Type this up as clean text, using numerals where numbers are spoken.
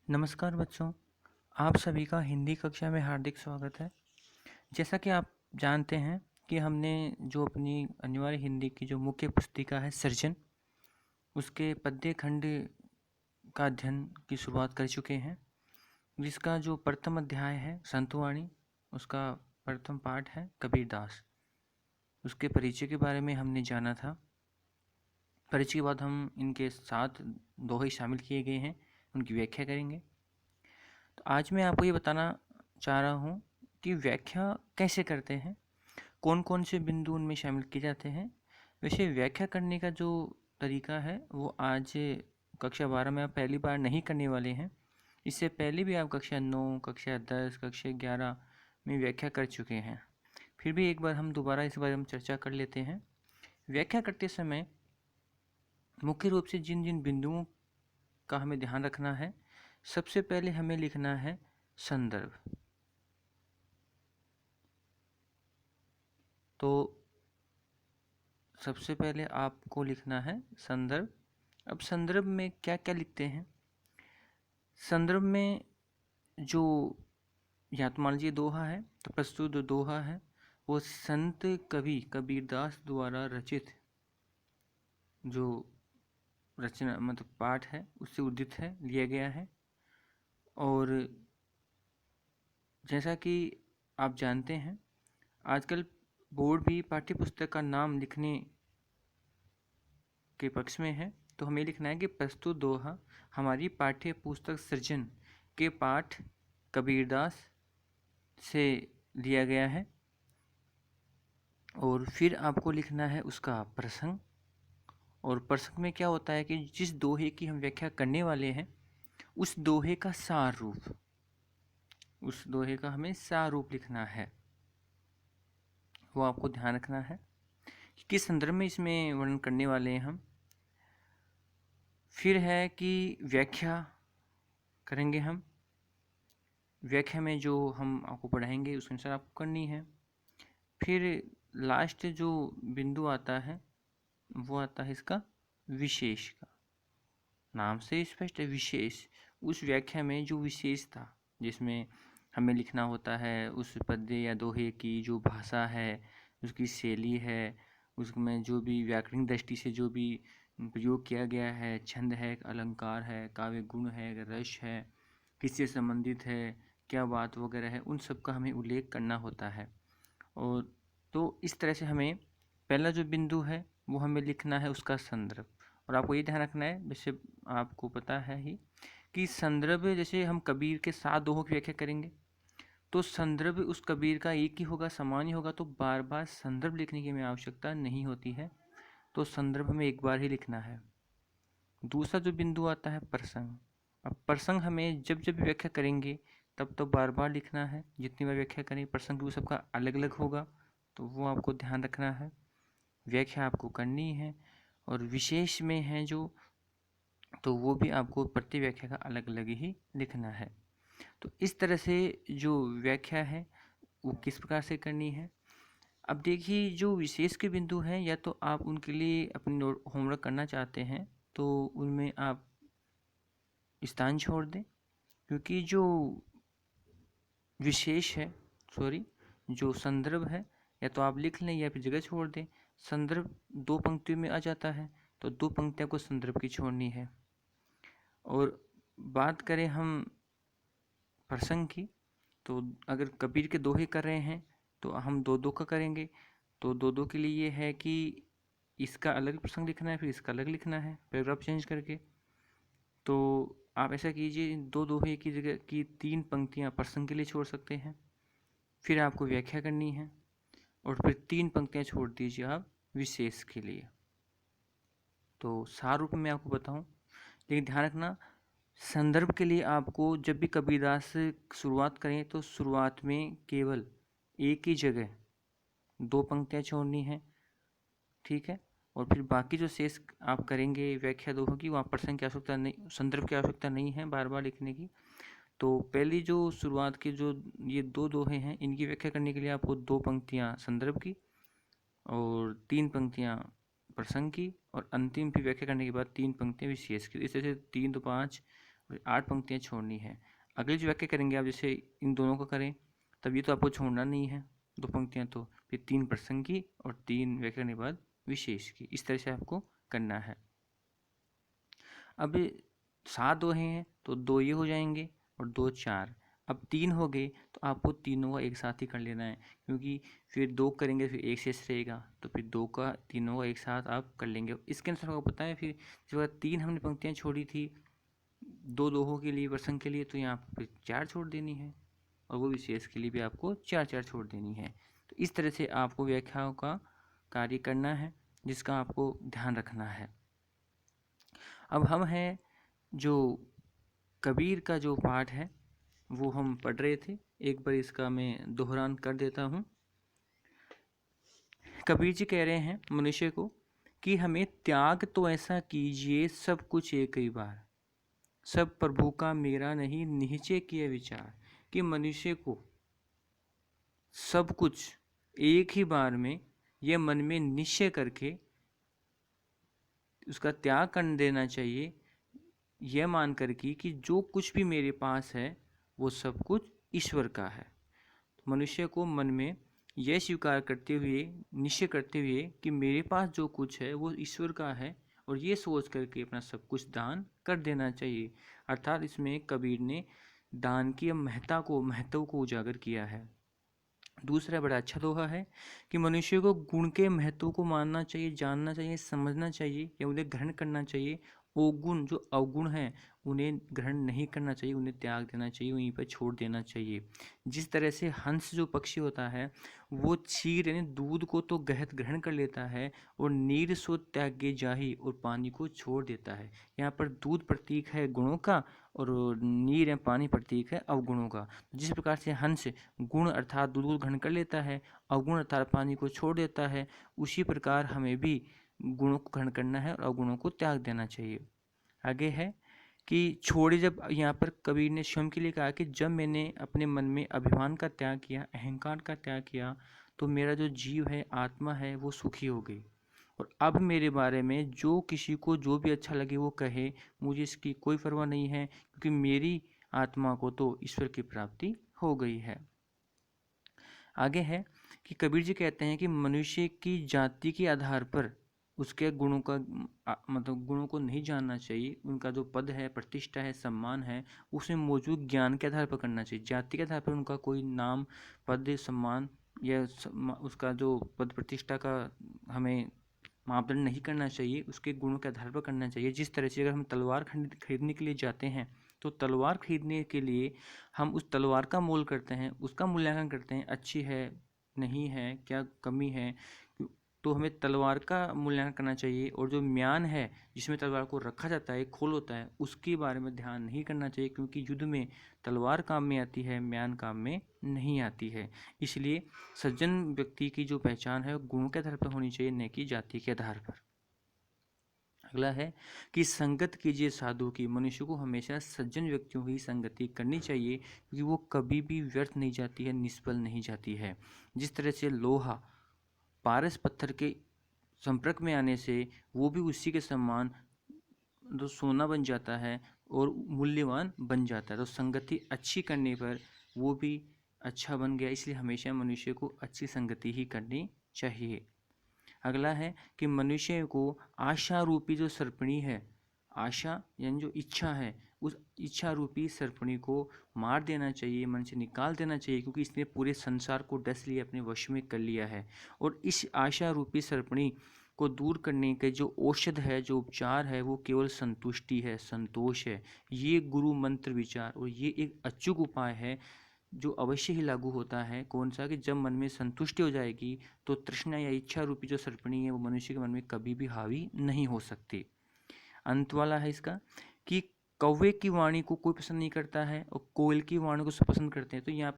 नमस्कार बच्चों, आप सभी का हिंदी कक्षा में हार्दिक स्वागत है। जैसा कि आप जानते हैं कि हमने जो अपनी अनिवार्य हिंदी की जो मुख्य पुस्तिका है सृजन, उसके पद्य खंड का अध्ययन की शुरुआत कर चुके हैं, जिसका जो प्रथम अध्याय है संतवाणी, उसका प्रथम पाठ है कबीरदास। उसके परिचय के बारे में हमने जाना था। परिचय के बाद हम इनके साथ दोहे शामिल किए गए हैं, उनकी व्याख्या करेंगे। तो आज मैं आपको ये बताना चाह रहा हूँ कि व्याख्या कैसे करते हैं, कौन कौन से बिंदु उनमें शामिल किए जाते हैं। वैसे व्याख्या करने का जो तरीका है वो आज कक्षा 12 में आप पहली बार नहीं करने वाले हैं। इससे पहले भी आप कक्षा 9, कक्षा 10, कक्षा 11 में व्याख्या कर चुके हैं। फिर भी एक बार हम दोबारा इस बारे में चर्चा कर लेते हैं। व्याख्या करते समय मुख्य रूप से जिन जिन बिंदुओं का हमें ध्यान रखना है, सबसे पहले हमें लिखना है संदर्भ। तो सबसे पहले आपको लिखना है संदर्भ। अब संदर्भ में क्या क्या लिखते हैं? संदर्भ में जो या तो मान लीजिए दोहा है, तो प्रस्तुत जो दोहा है वो संत कवि कबीरदास द्वारा रचित जो रचना मतलब पाठ है उससे उद्धृत है, लिया गया है। और जैसा कि आप जानते हैं, आजकल बोर्ड भी पाठ्य पुस्तक का नाम लिखने के पक्ष में है। तो हमें लिखना है कि प्रस्तुत दोहा हमारी पाठ्य पुस्तक सृजन के पाठ कबीरदास से लिया गया है। और फिर आपको लिखना है उसका प्रसंग। और प्रसंग में क्या होता है कि जिस दोहे की हम व्याख्या करने वाले हैं उस दोहे का सार रूप, उस दोहे का हमें सार रूप लिखना है, वो आपको ध्यान रखना है कि किस संदर्भ में इसमें वर्णन करने वाले हैं हम। फिर है कि व्याख्या करेंगे हम। व्याख्या में जो हम आपको पढ़ाएंगे उस अनुसार आपको करनी है। फिर लास्ट जो बिंदु आता है वो आता है इसका विशेष का। नाम से स्पष्ट है विशेष। उस व्याख्या में जो विशेष था, जिसमें हमें लिखना होता है उस पद्य या दोहे की जो भाषा है, उसकी शैली है, उसमें जो भी व्याकरणिक दृष्टि से जो भी प्रयोग किया गया है, छंद है, अलंकार है, काव्य गुण है, रस है, किससे संबंधित है, क्या बात वगैरह है, उन सब का हमें उल्लेख करना होता है। और तो इस तरह से हमें पहला जो बिंदु है वो हमें लिखना है उसका संदर्भ। और आपको ये ध्यान रखना है, वैसे आपको पता है ही कि संदर्भ, जैसे हम कबीर के 7 दोहों की व्याख्या करेंगे तो संदर्भ उस कबीर का एक ही होगा, समान ही होगा, तो बार बार संदर्भ लिखने की हमें आवश्यकता नहीं होती है। तो संदर्भ हमें एक बार ही लिखना है। दूसरा जो बिंदु आता है प्रसंग। अब प्रसंग हमें जब जब व्याख्या करेंगे तब तो बार बार लिखना है, जितनी बार व्याख्या करें प्रसंग भी सबका अलग अलग होगा, तो वो आपको ध्यान रखना है, व्याख्या आपको करनी है। और विशेष में है जो, तो वो भी आपको प्रति व्याख्या का अलग अलग ही लिखना है। तो इस तरह से जो व्याख्या है वो किस प्रकार से करनी है। अब देखिए, जो विशेष के बिंदु हैं या तो आप उनके लिए अपनी होमवर्क करना चाहते हैं तो उनमें आप स्थान छोड़ दें, क्योंकि जो विशेष है, सॉरी, जो संदर्भ है या तो आप लिख लें या फिर जगह छोड़ दें। संदर्भ 2 पंक्तियों में आ जाता है तो 2 पंक्तियों को संदर्भ की छोड़नी है। और बात करें हम प्रसंग की, तो अगर कबीर के दोहे कर रहे हैं तो हम दो दो का करेंगे। तो दो दो के लिए ये है कि इसका अलग प्रसंग लिखना है, फिर इसका अलग लिखना है पैराग्राफ चेंज करके। तो आप ऐसा कीजिए, 2 दोहे की जगह की 3 पंक्तियाँ प्रसंग के लिए छोड़ सकते हैं, फिर आपको व्याख्या करनी है, और फिर 3 पंक्तियाँ छोड़ दीजिए आप विशेष के लिए। तो सार रूप में मैं आपको बताऊं, लेकिन ध्यान रखना, संदर्भ के लिए आपको जब भी कबीरदास से शुरुआत करें तो शुरुआत में केवल एक ही जगह 2 पंक्तियाँ छोड़नी है, ठीक है। और फिर बाकी जो शेष आप करेंगे व्याख्या दोहों की, वहाँ प्रसंग की आवश्यकता नहीं, संदर्भ की आवश्यकता नहीं है बार बार लिखने की। तो पहली जो शुरुआत के जो ये 2 दोहे हैं, इनकी व्याख्या करने के लिए आपको 2 पंक्तियाँ संदर्भ की और 3 पंक्तियाँ प्रसंग की, और अंतिम भी व्याख्या करने के बाद 3 पंक्तियाँ विशेष की। इस तरह से 3 तो 5 और 8 पंक्तियाँ छोड़नी है। अगली जो वाक्य करेंगे आप, जैसे इन दोनों को करें, तब ये तो आपको छोड़ना नहीं है 2 पंक्तियाँ, तो फिर 3 प्रसंग की और 3 व्याकरण के बाद विशेष की, इस तरह से आपको करना है। अब 7 दोहे हैं तो 2 ये हो जाएंगे और 2 4। अब 3 हो गए तो आपको तीनों का एक साथ ही कर लेना है, क्योंकि फिर 2 करेंगे फिर 1 शेष रहेगा, तो फिर 2 का तीनों का एक साथ आप कर लेंगे। इसके अनुसार आपको पता है, फिर जब 3 हमने पंक्तियाँ छोड़ी थी 2 दोहों के लिए, प्रसंग के लिए, तो यहाँ पर फिर 4 छोड़ देनी है, और वो विशेष के लिए भी आपको 4 छोड़ देनी है। तो इस तरह से आपको व्याख्याओं का कार्य करना है, जिसका आपको ध्यान रखना है। अब हम हैं जो कबीर का जो पाठ है वो हम पढ़ रहे थे, एक बार इसका मैं दोहरान कर देता हूँ। कबीर जी कह रहे हैं मनुष्य को कि हमें त्याग तो ऐसा कीजिए सब कुछ एक ही बार, सब प्रभु का मेरा नहीं निश्चय किए विचार। कि मनुष्य को सब कुछ एक ही बार में यह मन में निश्चय करके उसका त्याग कर देना चाहिए, यह मान कर कि जो कुछ भी मेरे पास है वो सब कुछ ईश्वर का है। मनुष्य को मन में यह स्वीकार करते हुए, निश्चय करते हुए कि मेरे पास जो कुछ है वो ईश्वर का है, और ये सोच करके अपना सब कुछ दान कर देना चाहिए। अर्थात इसमें कबीर ने दान की महत्व को उजागर किया है। दूसरा बड़ा अच्छा दोहा है कि मनुष्य को गुण के महत्व को मानना चाहिए, जानना चाहिए, समझना चाहिए या उन्हें ग्रहण करना चाहिए। वो गुण जो अवगुण हैं उन्हें ग्रहण नहीं करना चाहिए, उन्हें त्याग देना चाहिए, वहीं पर छोड़ देना चाहिए। जिस तरह से हंस जो पक्षी होता है वो क्षीर यानी दूध को तो ग्रहण कर लेता है, और नीर सो त्यागे जाहि, और पानी को छोड़ देता है। यहाँ पर दूध प्रतीक है गुणों का, और नीर या पानी प्रतीक है अवगुणों का। जिस प्रकार से हंस गुण अर्थात दूध को ग्रहण कर लेता है, अवगुण अर्थात पानी को छोड़ देता है, उसी प्रकार हमें भी गुणों को ग्रहण करना है और अवगुणों को त्याग देना चाहिए। आगे है कि छोड़े, जब यहाँ पर कबीर ने स्वयं के लिए कहा कि जब मैंने अपने मन में अभिमान का त्याग किया, अहंकार का त्याग किया, तो मेरा जो जीव है, आत्मा है, वो सुखी हो गई। और अब मेरे बारे में जो किसी को जो भी अच्छा लगे वो कहे, मुझे इसकी कोई परवाह नहीं है, क्योंकि मेरी आत्मा को तो ईश्वर की प्राप्ति हो गई है। आगे है कि कबीर जी कहते हैं कि मनुष्य की जाति के आधार पर उसके गुणों का मतलब गुणों को नहीं जानना चाहिए। उनका जो पद है, प्रतिष्ठा है, सम्मान है, उसमें मौजूद ज्ञान के आधार पर करना चाहिए। जाति के आधार पर उनका कोई नाम, पद, सम्मान या उसका जो पद प्रतिष्ठा का हमें मापदंड नहीं करना चाहिए, उसके गुणों के आधार पर करना चाहिए। जिस तरह से अगर हम तलवार खरीदने के लिए जाते हैं तो तलवार खरीदने के लिए हम उस तलवार का मोल करते हैं, उसका मूल्यांकन करते हैं, अच्छी है, नहीं है, क्या कमी है, तो हमें तलवार का मूल्यांकन करना चाहिए। और जो म्यान है जिसमें तलवार को रखा जाता है, खोल होता है, उसके बारे में ध्यान नहीं करना चाहिए, क्योंकि युद्ध में तलवार काम में आती है, म्यान काम में नहीं आती है। इसलिए सज्जन व्यक्ति की जो पहचान है वो गुणों के आधार पर होनी चाहिए, न कि जाति के आधार पर। अगला है कि संगत कीजिए साधु की। मनुष्य को हमेशा सज्जन व्यक्तियों की संगति करनी चाहिए, क्योंकि वो कभी भी व्यर्थ नहीं जाती है, निष्फल नहीं जाती है। जिस तरह से लोहा पारस पत्थर के संपर्क में आने से वो भी उसी के समान तो सोना बन जाता है और मूल्यवान बन जाता है। तो संगति अच्छी करने पर वो भी अच्छा बन गया। इसलिए हमेशा मनुष्य को अच्छी संगति ही करनी चाहिए। अगला है कि मनुष्य को आशा रूपी जो सर्पणी है, आशा यानी जो इच्छा है, उस इच्छा रूपी सर्पणी को मार देना चाहिए, मन से निकाल देना चाहिए, क्योंकि इसने पूरे संसार को डस लिया, अपने वश में कर लिया है। और इस आशा रूपी सर्पणी को दूर करने के जो औषध है, जो उपचार है, वो केवल संतुष्टि है, संतोष है। ये गुरु मंत्र विचार और ये एक अचूक उपाय है जो अवश्य ही लागू होता है। कौन सा? कि जब मन में संतुष्टि हो जाएगी तो तृष्णा या इच्छा रूपी जो सर्पणी है वो मनुष्य के मन में कभी भी हावी नहीं हो सकती। अंत वाला है इसका कि कौवे की वाणी को कोई पसंद नहीं करता है और कोयल की वाणी को सब पसंद करते हैं। तो यहाँ